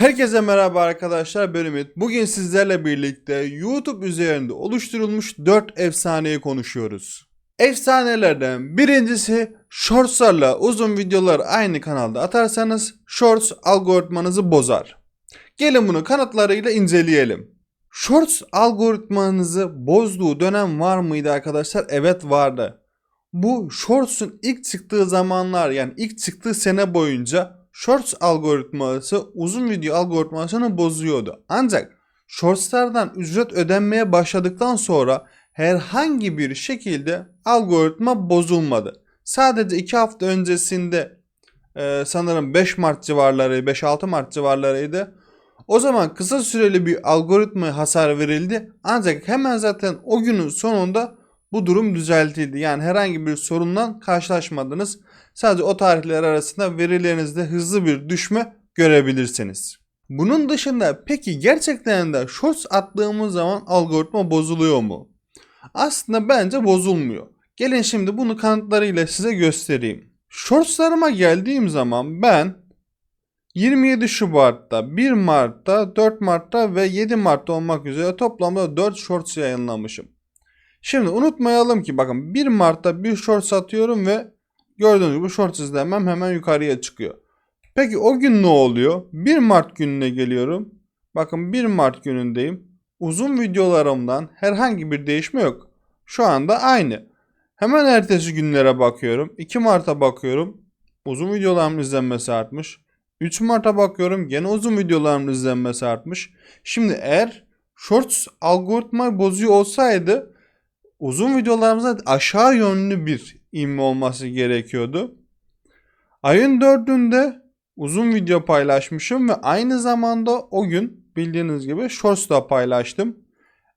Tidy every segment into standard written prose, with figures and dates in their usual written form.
Herkese merhaba arkadaşlar, ben Ümit. Bugün sizlerle birlikte YouTube üzerinde oluşturulmuş 4 efsaneyi konuşuyoruz. Efsanelerden birincisi, Shorts'larla uzun videolar aynı kanalda atarsanız Shorts algoritmanızı bozar. Gelin bunu kanıtlarıyla inceleyelim. Shorts algoritmanızı bozduğu dönem var mıydı arkadaşlar? Evet, vardı. Bu Shorts'un ilk çıktığı zamanlar, yani ilk çıktığı sene boyunca Shorts algoritması uzun video algoritmasını bozuyordu. Ancak Shorts'lardan ücret ödenmeye başladıktan sonra herhangi bir şekilde algoritma bozulmadı. Sadece 2 hafta öncesinde sanırım 5 Mart civarları, 5-6 Mart civarlarıydı. O zaman kısa süreli bir algoritma hasar verildi. Ancak hemen zaten o günün sonunda bu durum düzeltildi. Yani herhangi bir sorunla karşılaşmadınız. Sadece o tarihler arasında verilerinizde hızlı bir düşme görebilirsiniz. Bunun dışında peki gerçekten de shorts attığımız zaman algoritma bozuluyor mu? Aslında bence bozulmuyor. Gelin şimdi bunu kanıtlarıyla size göstereyim. Shortslarıma geldiğim zaman ben 27 Şubat'ta, 1 Mart'ta, 4 Mart'ta ve 7 Mart'ta olmak üzere toplamda 4 shorts yayınlamışım. Şimdi unutmayalım ki bakın 1 Mart'ta bir shorts atıyorum ve gördüğünüz gibi shorts izlenmem hemen yukarıya çıkıyor. Peki o gün ne oluyor? 1 Mart gününe geliyorum. Bakın 1 Mart günündeyim. Uzun videolarımdan herhangi bir değişme yok. Şu anda aynı. Hemen ertesi günlere bakıyorum. 2 Mart'a bakıyorum. Uzun videolarımın izlenmesi artmış. 3 Mart'a bakıyorum. Gene uzun videolarımın izlenmesi artmış. Şimdi eğer Shorts algoritmayı bozuyor olsaydı uzun videolarımızda aşağı yönlü bir ivme olması gerekiyordu. Ayın 4'ünde uzun video paylaşmışım ve aynı zamanda o gün bildiğiniz gibi Shorts da paylaştım.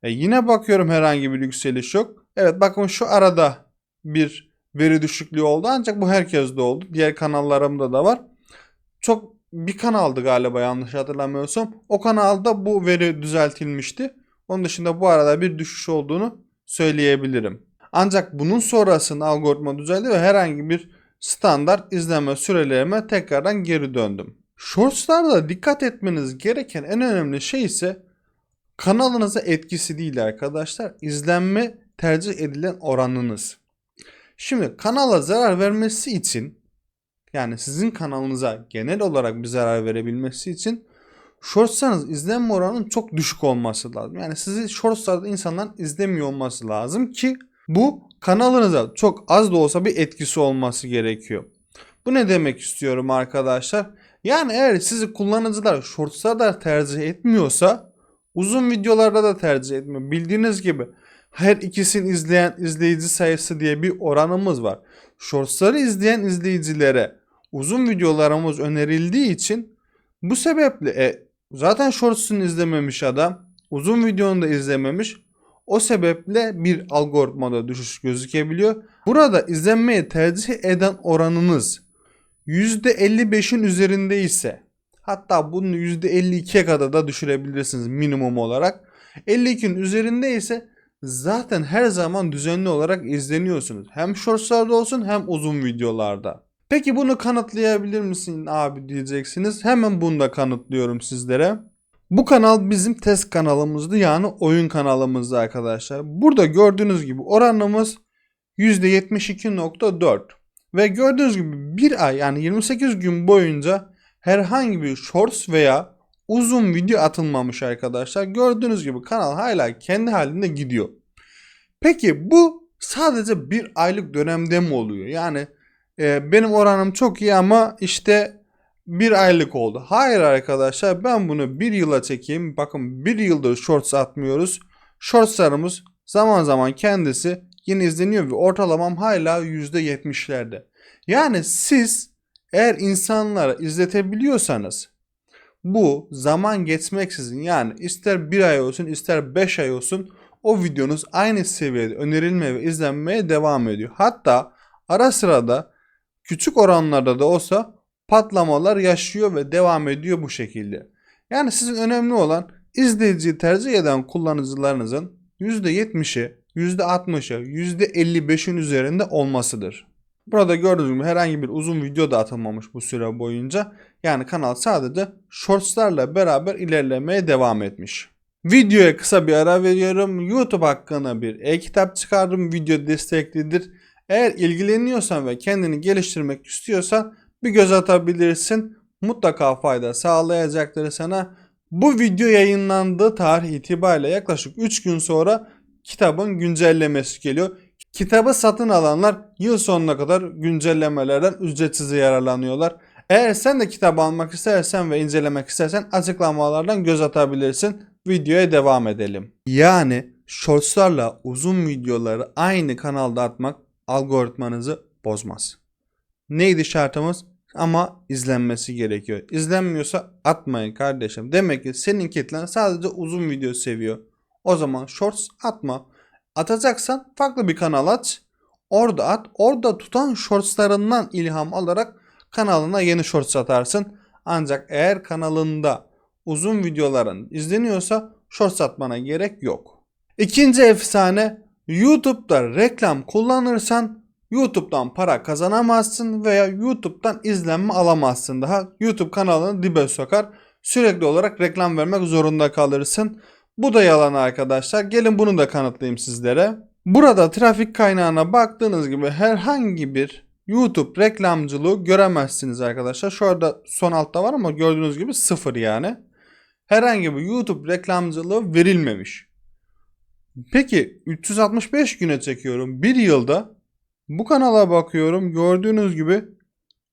Yine bakıyorum herhangi bir yükseliş yok. Evet, bakın şu arada bir veri düşüklüğü oldu, ancak bu herkeste oldu. Diğer kanallarımda da var. Çok bir kanaldı galiba, yanlış hatırlamıyorsam. O kanalda bu veri düzeltilmişti. Onun dışında bu arada bir düşüş olduğunu söyleyebilirim. Ancak bunun sonrasında algoritma düzeldi ve herhangi bir standart izleme sürelerime tekrardan geri döndüm. Shorts'larda dikkat etmeniz gereken en önemli şey ise kanalınıza etkisi değil arkadaşlar. İzlenme tercih edilen oranınız. Şimdi kanala zarar vermesi için, yani sizin kanalınıza genel olarak bir zarar verebilmesi için Shorts'larınız izlenme oranının çok düşük olması lazım. Yani sizi Shorts'larda insanlar izlemiyor olması lazım ki bu kanalınıza çok az da olsa bir etkisi olması gerekiyor. Bu ne demek istiyorum arkadaşlar? Yani eğer sizi kullanıcılar Shorts'larda tercih etmiyorsa uzun videolarda da tercih etmiyor. Bildiğiniz gibi her ikisini izleyen izleyici sayısı diye bir oranımız var. Shorts'ları izleyen izleyicilere uzun videolarımız önerildiği için bu sebeple zaten Shorts'unu izlememiş adam, uzun videonu da izlememiş. O sebeple bir algoritmada düşüş gözükebiliyor. Burada izlenmeyi tercih eden oranınız %55'in üzerinde ise, hatta bunu %52'ye kadar da düşürebilirsiniz minimum olarak. 52'nin üzerinde ise zaten her zaman düzenli olarak izleniyorsunuz. Hem shortslarda olsun hem uzun videolarda. Peki bunu kanıtlayabilir misin abi diyeceksiniz. Hemen bunu da kanıtlıyorum sizlere. Bu kanal bizim test kanalımızdı, yani oyun kanalımızdı arkadaşlar. Burada gördüğünüz gibi oranımız %72.4 ve gördüğünüz gibi bir ay, yani 28 gün boyunca herhangi bir shorts veya uzun video atılmamış arkadaşlar. Gördüğünüz gibi kanal hala kendi halinde gidiyor. Peki bu sadece bir aylık dönemde mi oluyor? Yani benim oranım çok iyi ama işte bir aylık oldu. Hayır arkadaşlar, ben bunu bir yıla çekeyim. Bakın, bir yıldır shorts atmıyoruz. Shortslarımız zaman zaman kendisi yine izleniyor ve ortalamam hala %70'lerde. Yani siz eğer insanlara izletebiliyorsanız bu zaman geçmeksizin, yani ister bir ay olsun ister 5 ay olsun o videonuz aynı seviyede önerilmeye ve izlenmeye devam ediyor. Hatta ara sıra da küçük oranlarda da olsa patlamalar yaşıyor ve devam ediyor bu şekilde. Yani sizin önemli olan izleyiciyi tercih eden kullanıcılarınızın %70'i, %60'ı, %55'in üzerinde olmasıdır. Burada gördüğünüz gibi herhangi bir uzun video da atılmamış bu süre boyunca. Yani kanal sadece shortslarla beraber ilerlemeye devam etmiş. Videoya kısa bir ara veriyorum. YouTube hakkında bir e-kitap çıkardım. Video desteklidir. Eğer ilgileniyorsan ve kendini geliştirmek istiyorsan bir göz atabilirsin. Mutlaka fayda sağlayacaktır sana. Bu video yayınlandığı tarih itibariyle yaklaşık 3 gün sonra kitabın güncellemesi geliyor. Kitabı satın alanlar yıl sonuna kadar güncellemelerden ücretsiz yararlanıyorlar. Eğer sen de kitabı almak istersen ve incelemek istersen açıklamalardan göz atabilirsin. Videoya devam edelim. Yani shortslarla uzun videoları aynı kanalda atmak algoritmanızı bozmaz. Neydi şartımız? Ama izlenmesi gerekiyor. İzlenmiyorsa atmayın kardeşim. Demek ki senin kitlen sadece uzun video seviyor. O zaman shorts atma. Atacaksan farklı bir kanal aç. Orada at. Orada tutan shortslarından ilham alarak kanalına yeni shorts atarsın. Ancak eğer kanalında uzun videoların izleniyorsa shorts atmana gerek yok. İkinci efsane, YouTube'da reklam kullanırsan YouTube'dan para kazanamazsın veya YouTube'dan izlenme alamazsın daha. YouTube kanalını dibe sokar. Sürekli olarak reklam vermek zorunda kalırsın. Bu da yalan arkadaşlar. Gelin bunu da kanıtlayayım sizlere. Burada trafik kaynağına baktığınız gibi herhangi bir YouTube reklamcılığı göremezsiniz arkadaşlar. Şu anda son altta var ama gördüğünüz gibi 0 yani. Herhangi bir YouTube reklamcılığı verilmemiş. Peki 365 güne çekiyorum. Bir yılda bu kanala bakıyorum. Gördüğünüz gibi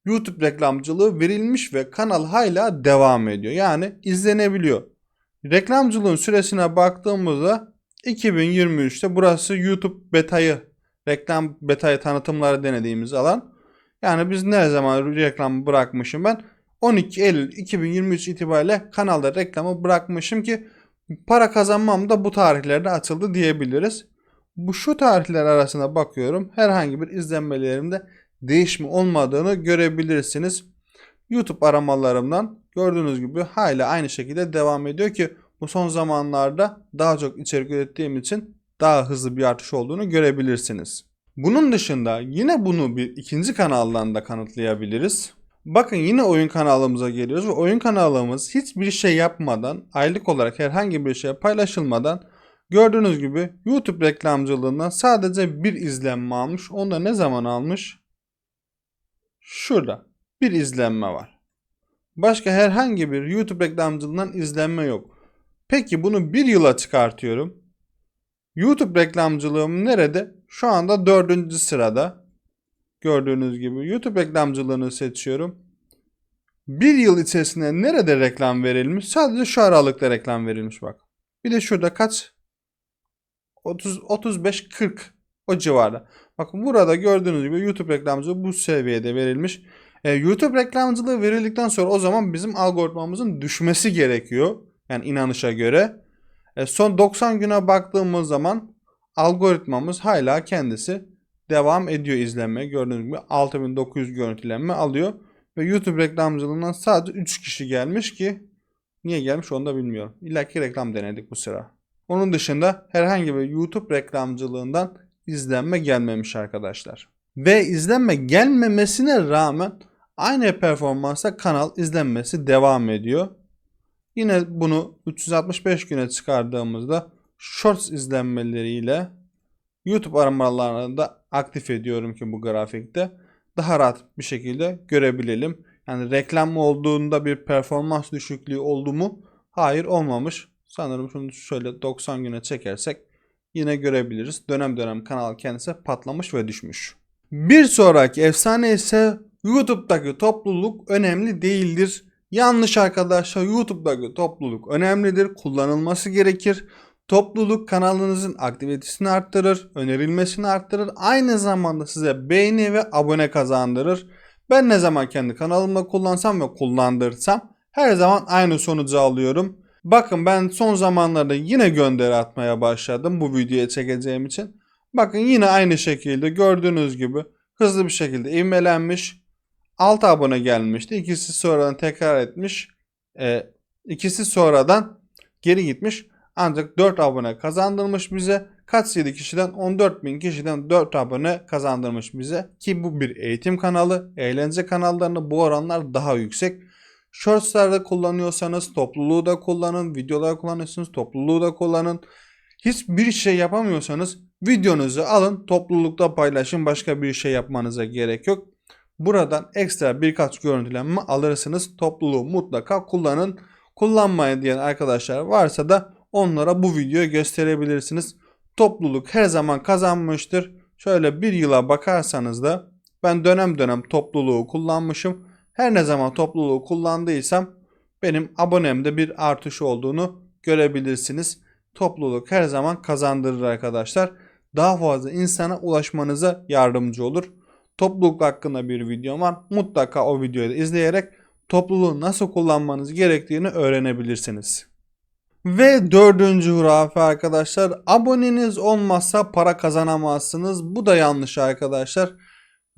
YouTube reklamcılığı verilmiş ve kanal hala devam ediyor. Yani izlenebiliyor. Reklamcılığın süresine baktığımızda 2023'te burası YouTube reklam betayı tanıtımları denediğimiz alan. Yani biz ne zaman reklamı bırakmışım ben? 12 Eylül 2023 itibariyle kanalda reklamı bırakmışım ki para kazanmam da bu tarihlerde açıldı diyebiliriz. Şu tarihler arasında bakıyorum. Herhangi bir izlenmelerimde değişme olmadığını görebilirsiniz. YouTube aramalarımdan gördüğünüz gibi hala aynı şekilde devam ediyor ki bu son zamanlarda daha çok içerik ürettiğim için daha hızlı bir artış olduğunu görebilirsiniz. Bunun dışında yine bunu bir ikinci kanaldan da kanıtlayabiliriz. Bakın yine oyun kanalımıza geliyoruz ve oyun kanalımız hiçbir şey yapmadan, aylık olarak herhangi bir şey paylaşılmadan gördüğünüz gibi YouTube reklamcılığından sadece bir izlenme almış. Onu da ne zaman almış? Şurada bir izlenme var. Başka herhangi bir YouTube reklamcılığından izlenme yok. Peki bunu bir yıla çıkartıyorum. YouTube reklamcılığım nerede? Şu anda 4. sırada. Gördüğünüz gibi YouTube reklamcılığını seçiyorum. Bir yıl içerisinde nerede reklam verilmiş? Sadece şu aralıkta reklam verilmiş bak. Bir de şurada kaç? 35-40 o civarda. Bakın burada gördüğünüz gibi YouTube reklamcılığı bu seviyede verilmiş. YouTube reklamcılığı verildikten sonra o zaman bizim algoritmamızın düşmesi gerekiyor. Yani inanışa göre. Son 90 güne baktığımız zaman algoritmamız hala kendisi devam ediyor izlenmeye. Gördüğünüz gibi 6900 görüntülenme alıyor. Ve YouTube reklamcılığından sadece 3 kişi gelmiş ki niye gelmiş onu da bilmiyorum. İlla ki reklam denedik bu sıra. Onun dışında herhangi bir YouTube reklamcılığından izlenme gelmemiş arkadaşlar. Ve izlenme gelmemesine rağmen aynı performansa kanal izlenmesi devam ediyor. Yine bunu 365 güne çıkardığımızda Shorts izlenmeleriyle YouTube aramalarını da aktif ediyorum ki bu grafikte daha rahat bir şekilde görebilelim. Yani reklam olduğunda bir performans düşüklüğü oldu mu? Hayır, olmamış. Sanırım şunu şöyle 90 güne çekersek yine görebiliriz. Dönem dönem kanal kendisi patlamış ve düşmüş. Bir sonraki efsane ise YouTube'daki topluluk önemli değildir. Yanlış arkadaşlar, YouTube'daki topluluk önemlidir. Kullanılması gerekir. Topluluk kanalınızın aktivitesini arttırır, önerilmesini arttırır. Aynı zamanda size beğeni ve abone kazandırır. Ben ne zaman kendi kanalımda kullansam ve kullandırsam her zaman aynı sonucu alıyorum. Bakın ben son zamanlarda yine gönderi atmaya başladım bu videoya çekeceğim için. Bakın yine aynı şekilde gördüğünüz gibi hızlı bir şekilde ivmelenmiş. 6 abone gelmişti. İkisi sonradan tekrar etmiş. İkisi sonradan geri gitmiş. Ancak 4 abone kazandırmış bize. Kaç 7 kişiden 14.000 kişiden 4 abone kazandırmış bize. Ki bu bir eğitim kanalı. Eğlence kanallarında bu oranlar daha yüksek. Shorts'larda kullanıyorsanız topluluğu da kullanın. Videolar kullanıyorsunuz, topluluğu da kullanın. Hiçbir şey yapamıyorsanız videonuzu alın, toplulukta paylaşın. Başka bir şey yapmanıza gerek yok. Buradan ekstra birkaç görüntülenme alırsınız. Topluluğu mutlaka kullanın. Kullanmayın diyen arkadaşlar varsa da onlara bu videoyu gösterebilirsiniz. Topluluk her zaman kazanmıştır. Şöyle bir yıla bakarsanız da ben dönem dönem topluluğu kullanmışım. Her ne zaman topluluğu kullandıysam benim abonemde bir artış olduğunu görebilirsiniz. Topluluk her zaman kazandırır arkadaşlar. Daha fazla insana ulaşmanıza yardımcı olur. Topluluk hakkında bir videom var. Mutlaka o videoyu da izleyerek topluluğu nasıl kullanmanız gerektiğini öğrenebilirsiniz. Ve dördüncü hurafe arkadaşlar, aboneniz olmazsa para kazanamazsınız. Bu da yanlış arkadaşlar.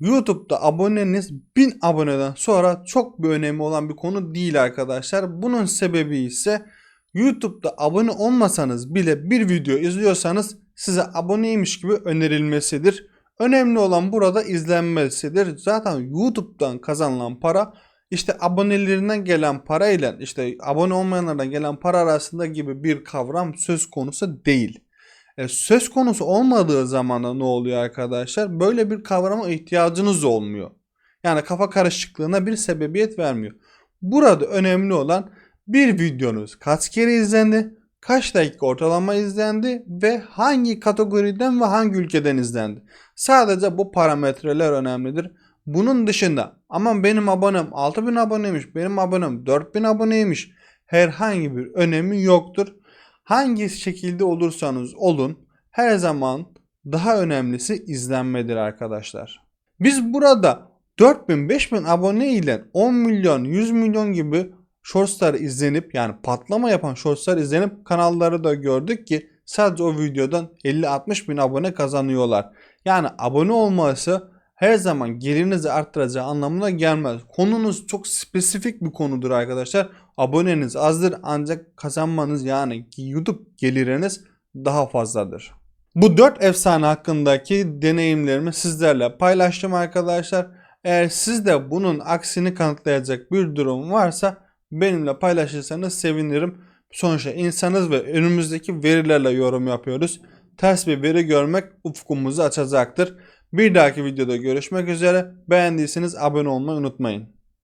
YouTube'da aboneniz 1000 aboneden sonra çok bir önemi olan bir konu değil arkadaşlar. Bunun sebebi ise YouTube'da abone olmasanız bile bir video izliyorsanız size aboneymiş gibi önerilmesidir. Önemli olan burada izlenmesidir. Zaten YouTube'dan kazanılan para işte abonelerinden gelen para ile işte abone olmayanlardan gelen para arasında gibi bir kavram söz konusu değil. Söz konusu olmadığı zaman da ne oluyor arkadaşlar? Böyle bir kavrama ihtiyacınız olmuyor. Yani kafa karışıklığına bir sebebiyet vermiyor. Burada önemli olan bir videonuz kaç kere izlendi, kaç dakika ortalama izlendi ve hangi kategoriden ve hangi ülkeden izlendi. Sadece bu parametreler önemlidir. Bunun dışında aman benim abonem 6000 aboneymiş, benim abonem 4000 aboneymiş herhangi bir önemi yoktur. Hangi şekilde olursanız olun her zaman daha önemlisi izlenmedir arkadaşlar. Biz burada 4000-5000 abone ile 10 milyon 100 milyon gibi shortslar izlenip yani patlama yapan shortslar izlenip kanalları da gördük ki sadece o videodan 50-60 bin abone kazanıyorlar. Yani abone olması her zaman gelirinizi arttıracağı anlamına gelmez. Konunuz çok spesifik bir konudur arkadaşlar. Aboneniz azdır ancak kazanmanız yani YouTube geliriniz daha fazladır. Bu 4 efsane hakkındaki deneyimlerimi sizlerle paylaştım arkadaşlar. Eğer sizde bunun aksini kanıtlayacak bir durum varsa benimle paylaşırsanız sevinirim. Sonuçta insanız ve önümüzdeki verilerle yorum yapıyoruz. Ters bir veri görmek ufkumuzu açacaktır. Bir dahaki videoda görüşmek üzere. Beğendiyseniz abone olmayı unutmayın.